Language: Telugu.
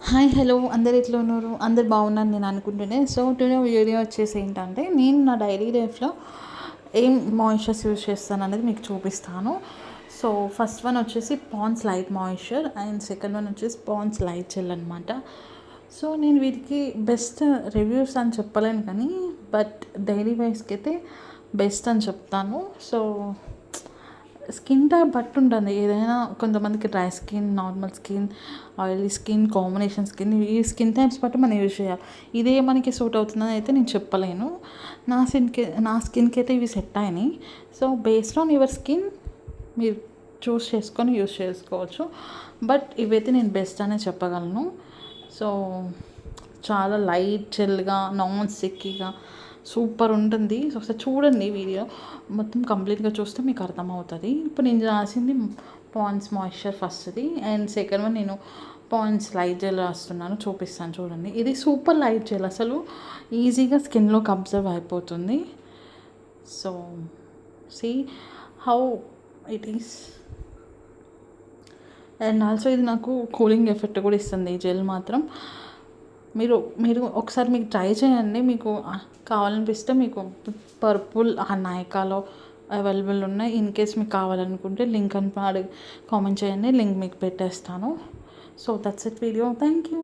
హాయ్ హలో అందరు ఎట్లా ఉన్నారు? అందరు బాగున్నారు నేను అనుకుంటూనే. సో టుడే వీడియో వచ్చేసి ఏంటంటే నేను నా డైలీ లైఫ్లో ఏం మాయిశ్చర్స్ యూజ్ చేస్తాను అనేది మీకు చూపిస్తాను. సో ఫస్ట్ వన్ వచ్చేసి Pond's light moisture and second one వచ్చేసి పాండ్స్ లైట్ జెల్ అనమాట. సో నేను వీటికి బెస్ట్ రివ్యూస్ అని చెప్పలేను కానీ బట్ డైలీ వైస్కి అయితే బెస్ట్ అని చెప్తాను. సో స్కిన్ టైప్ బట్టి ఉంటుంది ఏదైనా. కొంతమందికి dry skin, normal skin, oily skin, combination skin, ఈ స్కిన్ టైప్స్ బట్టి మనం యూజ్ చేయాలి. ఇదే మనకి సూట్ అవుతుందని అయితే నేను చెప్పలేను. నా స్కిన్కి అయితే ఇవి సెట్ అయినాయి. So based on your skin మీరు చూస్ చేసుకొని యూజ్ చేసుకోవచ్చు. బట్ ఇవైతే నేను బెస్ట్ అనే చెప్పగలను. సో చాలా లైట్ జెల్గా, నాన్ స్టిక్కీగా సూపర్ ఉంటుంది. సో ఒకసారి చూడండి వీడియో మొత్తం కంప్లీట్గా చూస్తే మీకు అర్థమవుతుంది. ఇప్పుడు నేను రాసింది పాండ్స్ మాయిశ్చర్ ఫస్ట్ది అండ్ సెకండ్ వన్ నేను పాండ్స్ లైట్ జెల్ రాస్తున్నాను, చూపిస్తాను చూడండి. ఇది సూపర్ లైట్ జెల్, అసలు ఈజీగా స్కిన్లోకి అబ్జర్వ్ అయిపోతుంది. So see how it is. And also ఇది నాకు కూలింగ్ ఎఫెక్ట్ కూడా ఇస్తుంది ఈ జెల్ మాత్రం. మీరు ఒకసారి మీకు ట్రై చేయండి. మీకు కావాలనిపిస్తే మీకు పర్పుల్ నైకాలో అవైలబుల్ ఉన్నాయి. ఇన్ కేస్ మీకు కావాలనుకుంటే లింక్ అని కామెంట్ చేయండి, లింక్ మీకు పెట్టేస్తాను. So that's it video. Thank you.